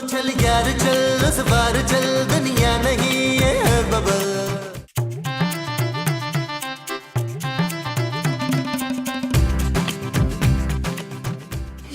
चल यार चल उस बार चल दुनिया नहीं ये है बबल।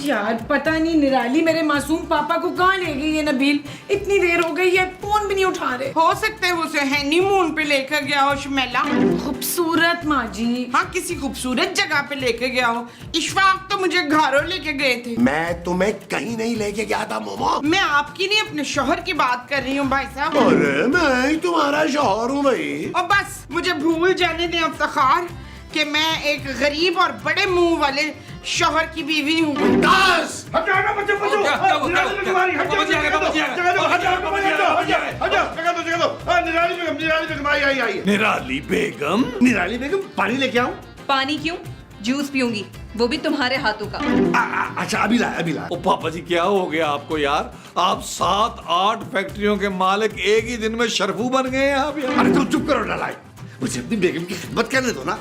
यार पता नहीं निराली मेरे मासूम पापा को कहाँ ले गई है नबील। इतनी देर हो गई है फोन भी नहीं उठा रहे। हो सकता है उसे हनीमून पे लेकर गया हो शमेला। खूबसूरत माँ जी। हाँ किसी खूबसूरत जगह पे लेके गया हो। इशफाक तो मुझे घरों लेके गए थे। मैं तुम्हें कहीं नहीं लेके गया था मोमो। मैं आपकी नहीं अपने शोहर की बात कर रही हूँ भाई साहब। अरे मैं ही तुम्हारा शौहर हूँ भाई। और बस मुझे भूल जाने दें इफ्तिखार कि मैं एक गरीब और बड़े मुंह वाले शोहर की बीवी हूँ। हटाना बच्चे बच्चों निराली बेगम निराली बेगम पानी लेके आऊं? पानी क्यों, जूस पीऊंगी, वो भी तुम्हारे हाथों का। अच्छा अभी ला। ओ पापा जी क्या हो गया आपको यार? आप 7-8 फैक्ट्रियों के मालिक एक ही दिन में शरफू बन गए हैं आप यार। अरे तुम चुप करो नालायक, मुझे अपनी बेगम की खिदमत करने दो ना।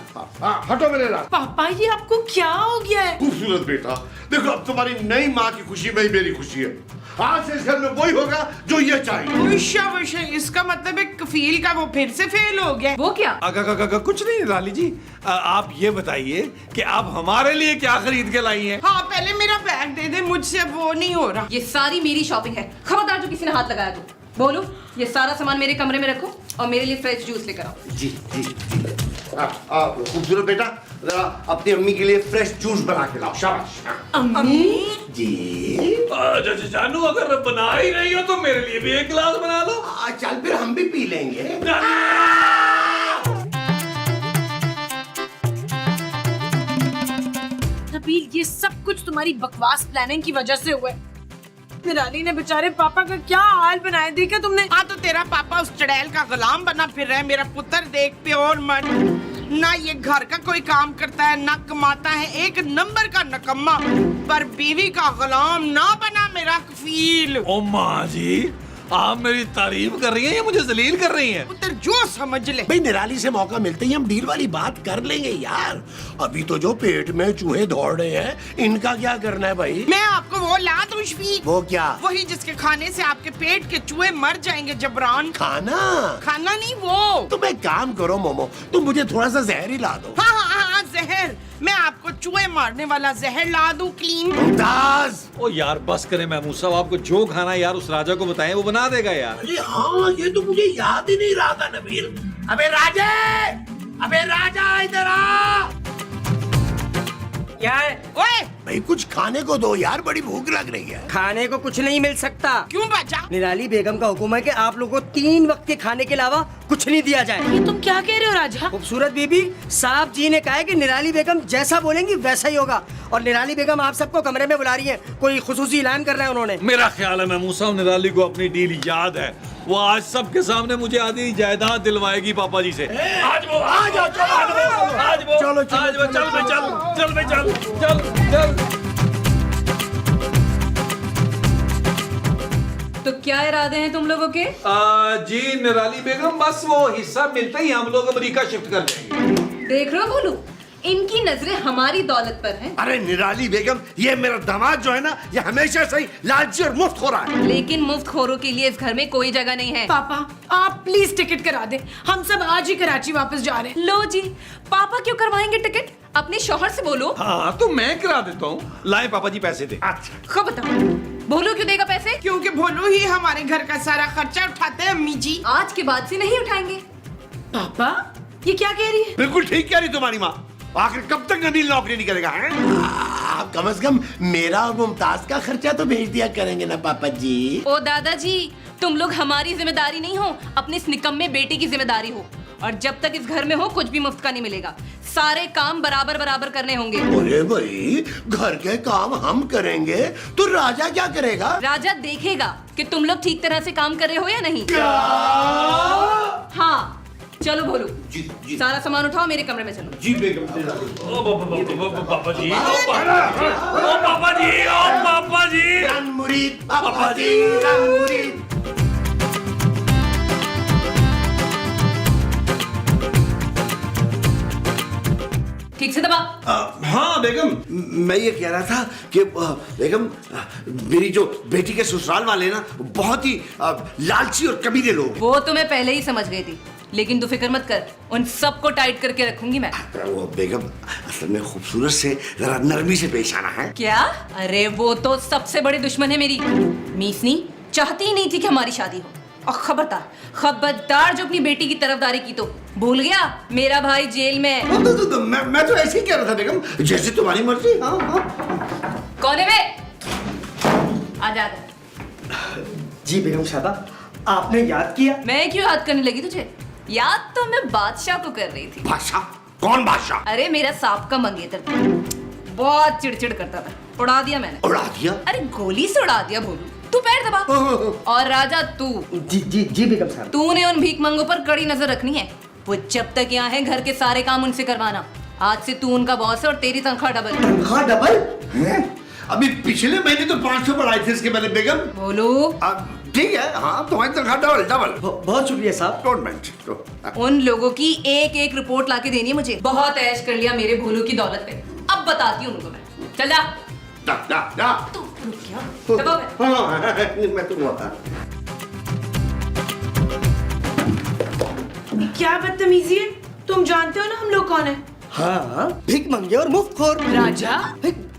हटो मेरे रास्ते। पापा ये आपको क्या हो गया है? खूबसूरत बेटा देखो, अब तुम्हारी नई माँ की खुशी में ही मेरी खुशी है। आज से इस घर में वही होगा जो ये चाहिए। इसका मतलब है कफील का वो फिर से फेल हो गया। वो क्या? कुछ नहीं निराली जी, आप ये बताइए कि आप हमारे लिए क्या खरीद के लाई हैं? हाँ पहले मेरा बैग दे दे, मुझसे वो नहीं हो रहा। ये सारी मेरी शॉपिंग है, खबरदार जो किसी ने हाथ लगाया तो। बोलो, ये सारा सामान मेरे कमरे में रखो और मेरे लिए फ्रेश जूस लेकर आओ। जी। खूबसूरत बेटा जरा अपनी अम्मी के लिए फ्रेश जूस बना के लाओ। शाबाश। अम्मी जी जानू अगर बना ही नहीं हो तो मेरे लिए भी एक गिलास बना लो। चल फिर हम भी पी लेंगे। नबील ये सब कुछ तुम्हारी बकवास प्लानिंग की वजह से हुआ है। निराली ने बेचारे पापा का क्या हाल बनाया देखा तुमने? हाँ तो तेरा पापा उस चड़ैल का गुलाम बना फिर रहा है। मेरा पुत्र देख प्योर मर्द, ना ये घर का कोई काम करता है ना कमाता है, एक नंबर का नकम्मा। पर बीवी का गुलाम ना बना मेरा कफील। ओ माँ जी, आप मेरी तारीफ कर रही हैं या मुझे जलील कर रही हैं? पुत्र जो समझ ले। भाई निराली से मौका मिलते ही हम डील वाली बात कर लेंगे यार। अभी तो जो पेट में चूहे दौड़ रहे हैं इनका क्या करना है भाई? मैं आपको वो ला दूं शफीक। वो क्या? वही जिसके खाने से आपके पेट के चूहे मर जाएंगे जबरान। खाना नहीं वो। तुम एक काम करो मोमो, तुम मुझे थोड़ा सा जहर ही ला दो। हाँ जहर। मैं आपको चूहे मारने वाला जहर ला दूं क्लीन। मुमताज। ओ यार बस करें महमूद साहब, आपको जो खाना यार उस राजा को बताएं वो बना देगा यार। अरे हाँ ये तो मुझे याद ही नहीं रहा था नबील। अबे राजा इधर आ। क्या है? ओए भाई कुछ खाने को दो यार, बड़ी भूख लग रही है। खाने को कुछ नहीं मिल सकता। क्यों बचा? निराली बेगम का हुक्म है कि आप लोगों को 3 वक्त के खाने के अलावा कुछ नहीं दिया जाए। ये तुम क्या कह रहे हो राजा? खूबसूरत बीबी, साहब जी ने कहा है कि निराली बेगम जैसा बोलेंगी वैसा ही होगा। और निराली बेगम आप सबको कमरे में बुला रही है, कोई खुसूसी ऐलान कर रहे हैं उन्होंने। मेरा ख्याल है महमूद साहब निराली को अपनी डील याद है। वो आज सबके सामने मुझे आधी जायदाद दिलवाएगी पापा जी से। आज वो चल। तो क्या इरादे हैं तुम लोगों के? जी निराली बेगम, बस वो हिस्सा मिलते ही हम लोग अमेरिका शिफ्ट कर जाएंगे। देख रहे हो बोलू, इनकी नजरें हमारी दौलत पर हैं। अरे निराली बेगम, ये मेरा दामाद जो है ना, ये हमेशा से ही लालची और मुफ्त हो रहा है। लेकिन मुफ्त खोरों के लिए इस घर में कोई जगह नहीं है। पापा आप प्लीज टिकट करा दे, हम सब आज ही कराची वापस जा रहे हैं। लो जी, पापा क्यों करवाएंगे टिकट? अपने शौहर से बोलो। हाँ तो मैं करा देता हूँ। लाए पापा जी पैसे दे। अच्छा खो बताओ, भोलू क्यों देगा पैसे? क्योंकि भोलू ही हमारे घर का सारा खर्चा उठाते हैं अम्मी जी। आज के बाद से नहीं उठाएंगे। पापा ये क्या कह रही है? बिल्कुल ठीक कह रही तुम्हारी माँ। आखिर कब तक नबील नौकरी नहीं करेगा? आप कम से कम मेरा और मुमताज का खर्चा तो भेज दिया करेंगे ना पापा जी। ओ दादाजी, तुम लोग हमारी जिम्मेदारी नहीं हो, अपने इस निकम्मे बेटे की जिम्मेदारी हो। और जब तक इस घर में हो कुछ भी मुफ्त का नहीं मिलेगा। सारे काम बराबर बराबर करने होंगे। अरे भाई, घर के काम हम करेंगे तो राजा क्या करेगा? राजा देखेगा कि तुम लोग ठीक तरह से काम कर रहे हो या नहीं। क्या? हाँ चलो बोलो, जी। सारा सामान उठाओ, मेरे कमरे में चलो। जी बेगम। पापा जी, पापा जी। रंग मुरीद पापा जी, रंग मुरीद। ठीक से दबा। हाँ बेगम, मैं ये कह रहा था कि बेगम, मेरी जो बेटी के ससुराल वाले ना बहुत ही लालची और कमीने लोग हैं। वो तो मैं पहले ही समझ गई थी, लेकिन तू फिक्र मत कर, उन सबको टाइट करके रखूंगी मैं। वो बेगम असल में खूबसूरत से जरा नरमी से पेश आना है। क्या? अरे वो तो सबसे बड़ी दुश्मन है मेरी। मीसनी चाहती ही नहीं थी कि हमारी शादी हो। और खबरदार जो अपनी बेटी की तरफदारी की तो भूल गया, मेरा भाई जेल में है। मैं तो ऐसे ही कह रहा था बेगम, जैसे तुम्हारी मर्जी। हाँ। कौन है वे? आजा। जी बेगम साहबा, आपने याद किया? मैं क्यों याद करने लगी तुझे? याद तो मैं बादशाह को कर रही थी। बादशाह? कौन बादशाह? अरे मेरा सांप का मंगेतर था, बहुत चिड़चिड़ करता था, उड़ा दिया मैंने। उड़ा दिया? अरे गोली से उड़ा दिया भोलू। तू पैर दबा। और राजा तू, जी बेगम साहब। तूने उन भीख मंगों पर कड़ी नजर रखनी है। वो जब तक यहाँ है घर के सारे काम उनसे करवाना। आज से तू उनका बॉस है और तेरी तनख्वाह डबल। तनख्वाह डबल? अभी पिछले महीने तो 500 बढ़ाए थे इसके मैंने बेगम। बोलू ठीक है, हाँ तुम्हारी तनख्वाह डबल। बहुत शुक्रिया साहब। Don't mention. उन लोगों की एक एक रिपोर्ट लाके देनी है मुझे। बहुत ऐश कर लिया मेरे भोलू की दौलत पे, अब बताती हूँ उनको मैं। चल जा। जा। तू रुक गया। दबा बे। मैं तो हुआ। क्या बदतमीजी है? तुम जानते हो ना हम लोग कौन है? हाँ, भीख मंगे और मुफ्तखोर। राजा,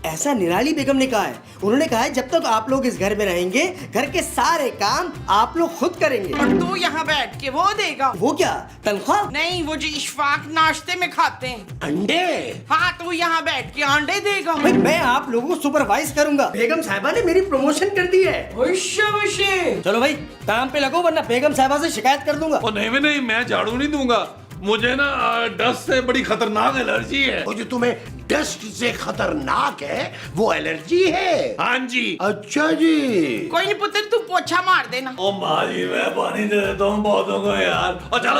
ऐसा निराली बेगम ने कहा है। उन्होंने कहा है जब तक आप लोग इस घर में रहेंगे, घर के सारे काम आप लोग खुद करेंगे। और तू यहाँ बैठ के वो देगा। वो क्या, तनख्वाह? नहीं, वो जो इशफाक नाश्ते में खाते हैं। अंडे? हाँ, तू यहाँ बैठ के अंडे देगा। भाई मैं आप लोगों को सुपरवाइज करूंगा। बेगम साहिबा ने मेरी प्रमोशन कर दी है। चलो भाई काम पे लगो, वरना बेगम साहिबा से शिकायत कर दूंगा। और नहीं, मैं झाड़ू नहीं दूंगा। मुझे ना डस्ट से बड़ी खतरनाक एलर्जी है। वो जो तुम्हें डस्ट से खतरनाक है वो एलर्जी है? हाँ जी। अच्छा जी। कोई नहीं पुत्र, तू पोछा मार देना। ओ माँ जी, मैं पानी दे देता हूँ पौधों को यार। और चल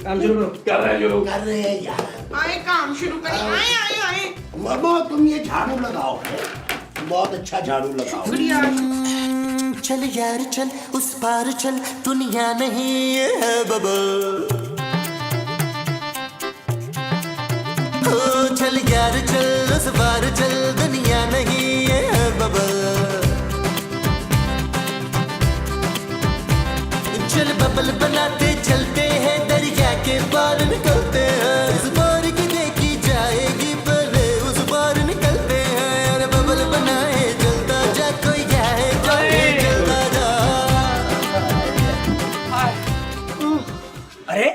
काम शुरू करो। कर रहे हैं यार। आए काम शुरू करें। आए। मम्मा तुम ये झाड़ू लगाओ, बहुत अच्छा झाड़ू लगाओ। चल यार चल, उस पार चल, दुनिया नहीं है बबल। ओ चल यार चल, उस पार चल, दुनिया नहीं है बबल। चल बबल बनाते चलते हैं, दरिया के पार निकलते हैं। इस पार की देखी जाएगी पहले, उस पार निकलते हैं। अरे बबल बनाए चलता जा, कोई जाए जाए चलता जा। अरे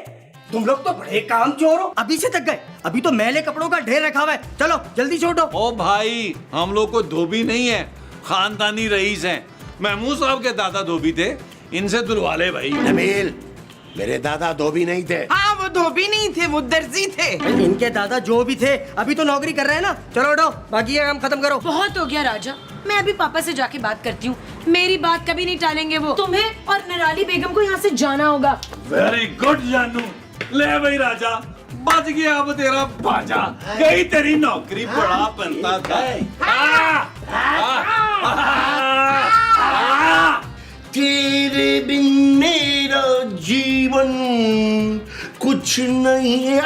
तुम लोग तो बड़े काम चोर हो, अभी से थक गए। अभी तो मैले कपड़ों का ढेर रखा हुआ है, चलो जल्दी छोड़ो। ओ भाई, हम लोग को धोबी नहीं है, खानदानी रईस हैं। महमूद साहब के दादा धोबी थे, इनसे दुलवा ले भाई। नबील, मेरे दादा धोबी नहीं थे। हाँ, वो धोबी नहीं थे, वो दर्जी थे। इनके दादा जो भी थे अभी तो नौकरी कर रहे हैं ना। चलो उठो, बाकी ये काम खत्म करो। बहुत हो गया राजा, मैं अभी पापा से जाके बात करती हूँ। मेरी बात कभी नहीं टालेंगे वो। तुम्हें और निराली बेगम को यहाँ से जाना होगा। वेरी गुड जानू। ले भाई राजा, बच गया अब तेरा बाजा। गई तेरी नौकरी, बड़ा बनता था। तेरे बिन मेरा जीवन कुछ नहीं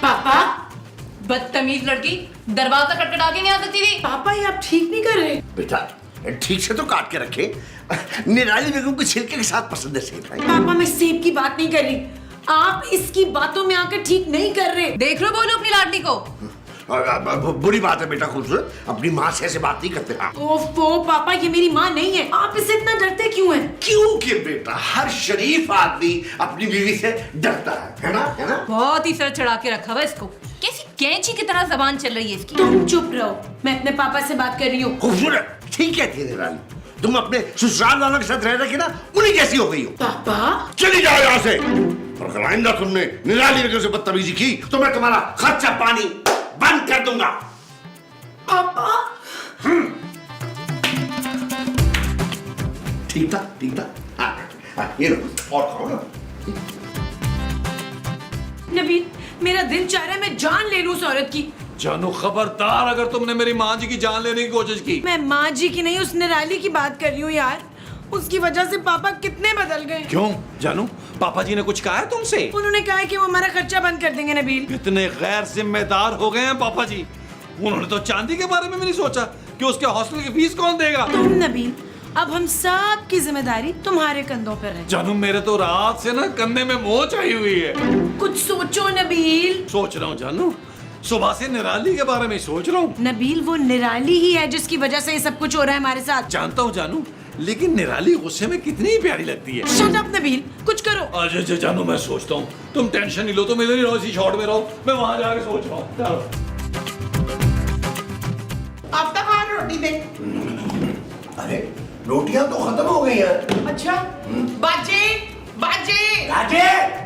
पापा, बदतमीज लड़की, दरवाजा खटखटा के नहीं आ सकती थी। पापा ये आप ठीक नहीं कर रहे। बेटा ठीक से तो काट के रखे। निराली बेगम को छिलके के साथ पसंद है सेब भाई। पापा मैं सेब की बात नहीं कर रही, आप इसकी बातों में आकर ठीक नहीं कर रहे। देख लो बोलो अपनी लाडली को। बुरी बात है बेटा, खूबसूरत अपनी माँ से ऐसे बात नहीं करते। हाँ। ओफो पापा, ये मेरी माँ नहीं है, आप इससे इतना डरते क्यों हैं? क्योंकि बेटा हर शरीफ आदमी अपनी बीवी से डरता है ना? बहुत ही सर चढ़ा के रखा हुआ इसको, कैसी कैंची की तरह जबान चल रही है इसकी। तुम चुप रहो, मैं अपने पापा से बात कर रही हूँ। खूबसूरत ठीक कहती है निराली, तुम अपने ससुराल वालों के साथ रह रहे ना, उन्हीं जैसी हो गई हो। पापा चली जाओ यहाँ से, और अगर आइंदा तुमने निराली बेगम से बदतमीजी की तो मैं तुम्हारा खर्चा पानी बंद कर दूंगा। पापा ठीक था। हाँ, ये लो और खाओ ना। नबील, मेरा दिल चाह रहा है मैं जान ले लूं उस औरत की। जानू खबरदार, अगर तुमने मेरी माँ जी की जान लेने की कोशिश की। मैं माँ जी की नहीं, उस निराली की बात कर रही हूँ यार। उसकी वजह से पापा कितने बदल गए। क्यों जानू, पापा जी ने कुछ कहा है तुमसे? उन्होंने कहा है कि वो हमारा खर्चा बंद कर देंगे नबील। कितने गैर जिम्मेदार हो गए हैं पापा जी। उन्होंने तो चांदी के बारे में भी नहीं सोचा कि उसके हॉस्टल की फीस कौन देगा। तुम नबील, अब हम सब की जिम्मेदारी तुम्हारे कंधों पर है। जानू मेरे तो रात से ना कंधे में मोच आई हुई है। कुछ सोचो नबील। सोच रहा हूँ जानू, सुबह से निराली के बारे में सोच रहा हूँ। नबील, वो निराली ही है जिसकी वजह से ये सब कुछ हो रहा है हमारे साथ। जानता हूँ जानू, लेकिन निराली गुस्से में कितनी प्यारी लगती है। शट अप नबील, कुछ करो। अजय जानू मैं सोचता हूँ, तुम टेंशन नहीं लो, तो मेरे लिए इसी शॉट में रहो, मैं वहां जाके सोच रहा हूँ। चलो अब तक हाँ रोटी दे। अरे रोटियां तो खत्म हो गई हैं। अच्छा बाजे बाजे राजे,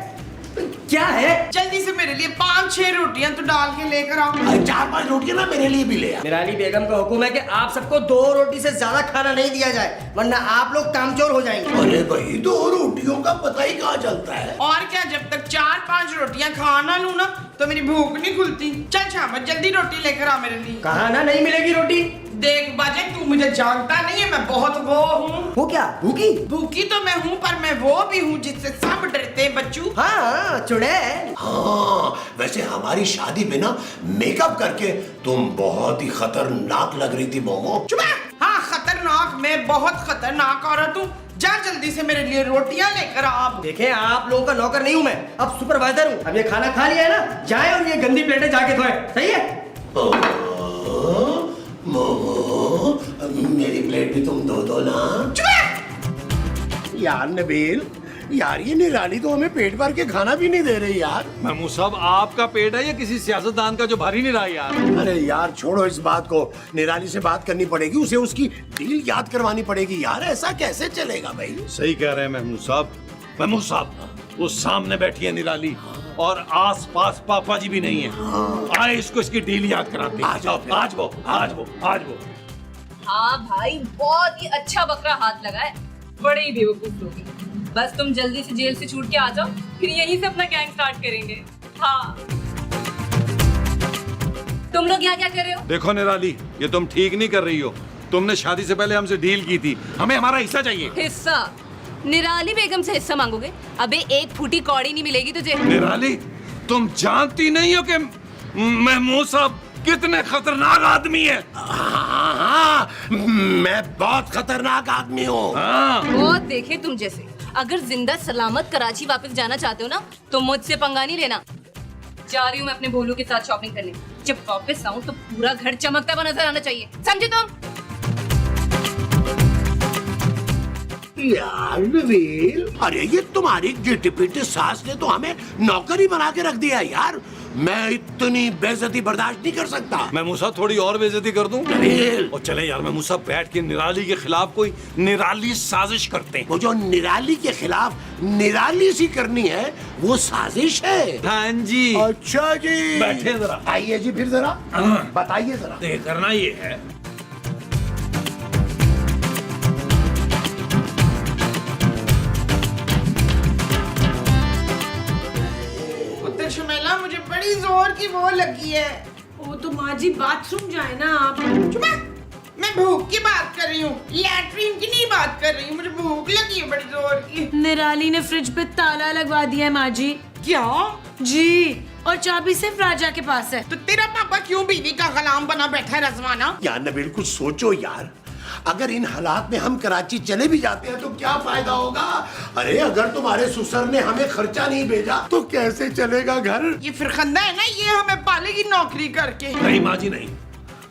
क्या है? जल्दी से मेरे लिए 5-6 रोटियां तो डाल के लेकर आओ। 4-5 रोटियां ना मेरे लिए भी ले आ। निराली बेगम का हुक्म है कि आप सबको 2 रोटी से ज्यादा खाना नहीं दिया जाए, वरना आप लोग कामचोर हो जाएंगे। अरे भाई 2 रोटियों का पता ही कहाँ चलता है। और क्या, जब तक 4-5 रोटियां खा ना लूं ना तो मेरी भूख नहीं खुलती। चल शाबाश, जल्दी रोटी लेकर आ मेरे लिए। कहा ना नहीं मिलेगी रोटी। देख बाजे, तू मुझे जानता नहीं है, मैं बहुत वो हूँ। वो क्या, भूखी? भूखी तो मैं हूँ, पर मैं वो भी हूँ जिससे सब डरते हैं बच्चू। हाँ चुड़ैल। हाँ, वैसे हमारी शादी में ना मेकअप करके तुम बहुत ही खतरनाक लग रही थी मोमो। चुप है। हाँ खतरनाक, मैं बहुत खतरनाक औरत हूँ। जा जल्दी से मेरे लिए रोटियां लेकर आ। देखें, आप लोगों का नौकर नहीं हूँ मैं, अब सुपरवाइजर हूँ। अब ये खाना खा लिया है ना, जाए और ये गंदी प्लेटें जाके धोए। सही है? मोमो, मेरी प्लेट भी तुम धो दो ना। यार नबील, यार ये निराली तो हमें पेट भर के खाना भी नहीं दे रही यार। महमूद साहब, आपका पेट है या किसी सियासतदान का जो भारी नहीं रहा यार? अरे यार छोड़ो इस बात को, निराली से बात करनी पड़ेगी, उसे उसकी डील याद करवानी पड़ेगी यार। ऐसा कैसे चलेगा भाई? सही कह रहे हैं महमूद साहब। महमूद साहब, वो सामने बैठी है निराली और आसपास पापा जी भी नहीं है। आए इसको इसकी डील याद कराते हैं। आज वो। हाँ भाई, बहुत ही अच्छा बकरा हाथ लगा है। बड़े ही बेवकूफ लोग हैं। बस तुम जल्दी से जेल से छूट के आ जाओ, फिर यहीं से अपना गैंग स्टार्ट करेंगे। हाँ, तुम लोग यहाँ क्या कर रहे हो? देखो निराली, ये तुम ठीक नहीं कर रही हो। तुमने शादी से पहले हमसे डील की थी, हमें हमारा हिस्सा चाहिए। हिस्सा? निराली बेगम से हिस्सा मांगोगे? अबे एक फूटी कौड़ी नहीं मिलेगी तुझे। निराली, तुम जानती नहीं हो कि महमूद साहब कितने खतरनाक आदमी है। हाँ, मैं बहुत खतरनाक आदमी हूँ। बहुत देखे तुम जैसे। अगर जिंदा सलामत कराची वापस जाना चाहते हो ना, तो मुझसे पंगा नहीं लेना। जा रही हूँ मैं अपने भोलू के साथ शॉपिंग करने। जब वापस आऊँ तो पूरा घर चमकता हुआ नजर आना चाहिए, समझे तुम? यार नबील, अरे ये तुम्हारी गिटी पिटी सास ने तो हमें नौकरी बना के रख दिया यार। मैं इतनी बेइज्जती बर्दाश्त नहीं कर सकता। महमूद साहब, थोड़ी और बेइज्जती कर दूं? नबील, और चले यार महमूद साहब, बैठ के निराली के खिलाफ कोई निराली साजिश करते हैं। वो जो निराली के खिलाफ निराली सी करनी है, वो साजिश है। हाँ जी। अच्छा जी, बैठे जरा। आइए जी, फिर जरा बताइए जरा। देख करना ये है। पुत्र शमेला, मुझे बड़ी जोर की वो लगी है। वो तो माँ जी बाथरूम जाए ना आप। चुप है। मैं भूख की बात कर रही हूँ, लैट्रिन की नहीं बात कर रही हूँ। मुझे भूख लगी है बड़ी जोर की। निराली ने फ्रिज पे ताला लगवा दिया है माँ जी। क्या? जी, और चाबी सिर्फ राजा के पास है। तो तेरा पापा क्यों बीवी का गुलाम बना बैठा है रजवाना? यार नबील, कुछ सोचो यार। अगर इन हालात में हम कराची चले भी जाते हैं तो क्या फायदा होगा? अरे अगर तुम्हारे ससुर ने हमें खर्चा नहीं भेजा तो कैसे चलेगा घर? ये फिरखंदा है ना, ये हमें पालेगी नौकरी करके। नहीं माँ जी नहीं,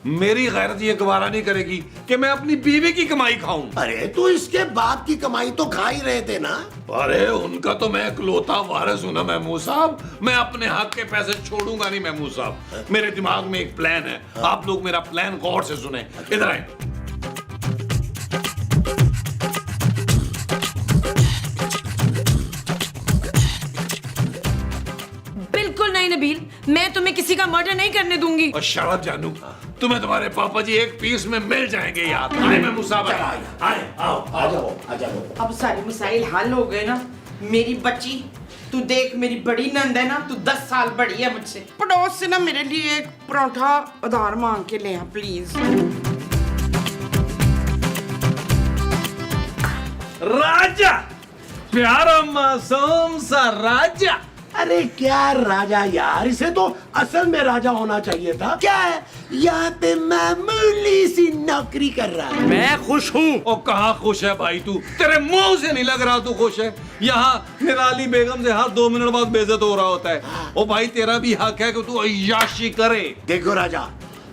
मेरी गैरत ये गवारा नहीं करेगी कि मैं अपनी बीवी की कमाई खाऊं। अरे तो इसके बाप की कमाई तो खा ही रहे थे ना। अरे उनका तो मैं इकलौता वारिस हूं ना महमूद साहब। मैं अपने हक के पैसे छोड़ूंगा नहीं महमूद साहब। मेरे दिमाग में एक प्लान है, आप लोग मेरा प्लान गौर से सुने। इधर आए। बिल्कुल नहीं नबील, मैं तुम्हें किसी का मर्डर नहीं करने दूंगी। और शराब जानू, तुम्हें तुम्हारे पापा जी एक पीस में मिल जाएंगे यार। आए महमूद साहब, आए। आओ, आ जाओ, आ जाओ। अब सारी मसाइल हल हो गए ना। मेरी बच्ची, तू देख, मेरी बड़ी नंद है ना, तू 10 साल बड़ी है मुझसे। पड़ोस से ना मेरे लिए एक परोठा उधार मांग के ले आ प्लीज। राजा, प्यारा मासूम सा राजा। अरे क्या राजा यार, इसे तो असल में राजा होना चाहिए था। क्या है यहाँ पे मामूली सी नौकरी कर रहा है। मैं खुश हूँ। ओ कहाँ खुश है भाई तू? तेरे मुंह से नहीं लग रहा तू खुश है। यहाँ निराली बेगम से हर 2 मिनट बाद बेइज्जत हो रहा होता है। ओ भाई तेरा भी हक है कि तू अय्याशी करे। देखो राजा,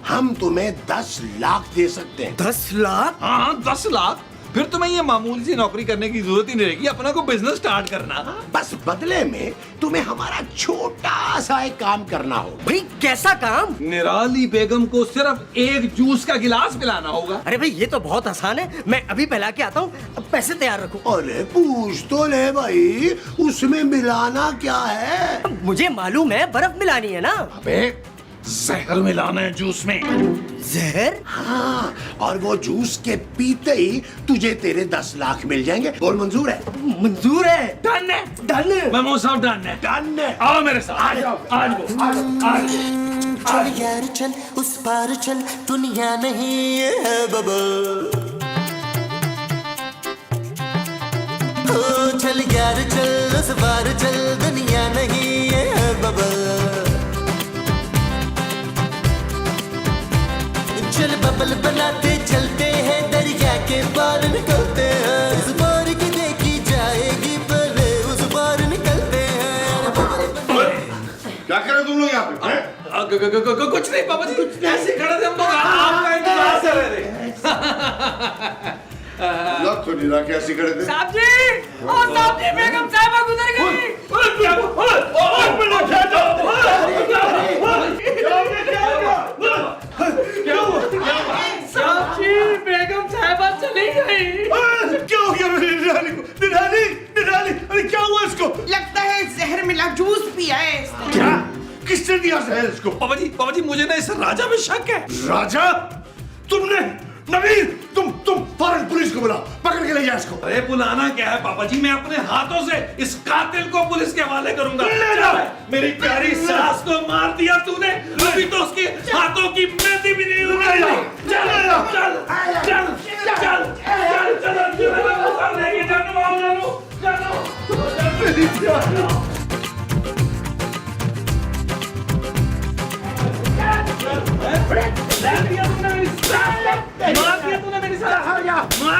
हम तुम्हें 10 लाख दे सकते हैं। 10 लाख? हाँ 10 लाख। फिर तुम्हें ये मामूली सी नौकरी करने की जरूरत ही नहीं रहेगी, अपना को बिजनेस स्टार्ट करना। बस बदले में तुम्हें हमारा छोटा सा एक काम करना हो। भाई कैसा काम? निराली बेगम को सिर्फ एक जूस का गिलास पिलाना होगा। अरे भाई ये तो बहुत आसान है, मैं अभी पिला के आता हूँ, अब पैसे तैयार रखो। अरे पूछ तो ले भाई, उसमें मिलाना क्या है? मुझे मालूम है, बर्फ मिलानी है ना। अबे जहर मिलाना है जूस में। जहर? हाँ, और वो जूस के पीते ही तुझे तेरे 10 लाख मिल जाएंगे। बोल मंजूर है? मंजूर है। डन है। डन। मेमो साहब डन है। डन है। आओ मेरे साथ। आ जाओ। चल यार चल उस पार चल, दुनिया नहीं ये है बबल। ओ चल यार चल उस पार चल, दुनिया नहीं ये है बबल। चल बबल बनाते चलते हैं, दरिया के पार निकलते हैं। इस बार की देखी जाएगी पहले उस बार निकलते हैं। क्या कर रहे हो तुम लोग यहाँ पे? हैं? कुछ नहीं पापा जी, ऐसे खड़े थे हम लोग, आपका इंतजार कर रहे थे। लग तो नहीं रहा कैसे खड़े थे? साहब जी, ओ साहब जी, बेगम साहबा गुजर गई। साहब जी, बेगम साहबा चली गई। क्या हो गया मेरी निराली को? निराली, निराली, अरे क्या हुआ इसको? लगता है जहर मिला जूस पिया है इसने। क्या? किसने दिया जहर इसको? पापा जी मुझे ना इस राजा में शक है। राजा? तुमने? नवीन, तुम फौरन पुलिस को बुलाओ, पकड़ के ले जाओ इसको। अरे बुलाना क्या है पापा जी, मैं अपने हाथों से इस कातिल को पुलिस के हवाले करूंगा। ले जाओ। मेरी प्यारी सास को मार दिया तूने, अभी तो उसके हाथों की मेहंदी भी नहीं उड़ाई। चल चल चल चल चल चल लेके मेरी प्यारी।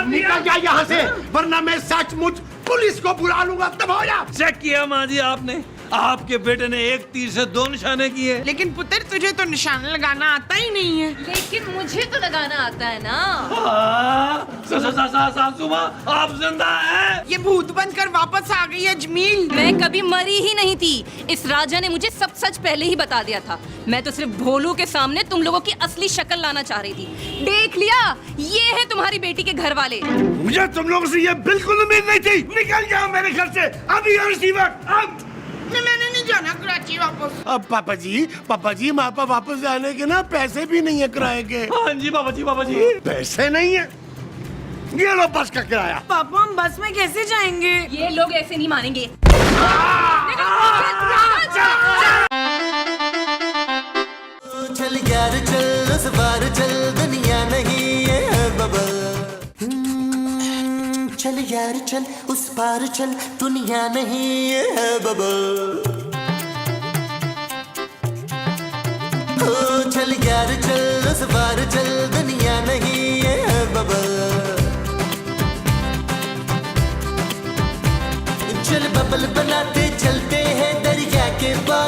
निकल जा यहाँ से, वरना मैं सचमुच पुलिस को बुला लूंगा। तब हो जा। चेक किया माँ जी आपने, आपके बेटे ने एक तीर से 2 निशाने किए। लेकिन पुत्र तुझे तो निशाना लगाना आता ही नहीं है। लेकिन मुझे तो लगाना आता है ना। सासू माँ आप जिंदा हैं? ये भूत बनकर वापस आ गई है जमील। मैं कभी मरी ही नहीं थी। इस राजा ने मुझे सब सच पहले ही बता दिया था। मैं तो सिर्फ भोलू के सामने तुम लोगों की असली शक्ल लाना चाह रही थी। देख लिया, ये है तुम्हारी बेटी के घर वाले। मुझे तुम लोगों से ये बिल्कुल उम्मीद नहीं थी। निकल जाओ मेरे घर से अभी और इसी वक्त। अब मैंने नहीं जाना कराची वापस। अब पापा जी वहाँ पर वापस जाने के ना पैसे भी नहीं है किराए के। हाँ जी पापा जी। पैसे नहीं है, ये लो बस का किराया। पापा हम बस में कैसे जाएंगे? ये लोग ऐसे नहीं मानेंगे। चल यार चल उस बार चल, दुनिया नहीं ये है बबल। चल यार चल उस पार चल, दुनिया नहीं ये है बबल। ओ चल यार चल उस पार चल, दुनिया नहीं ये है बबल। चल बबल बनाते चलते हैं, दरिया के पार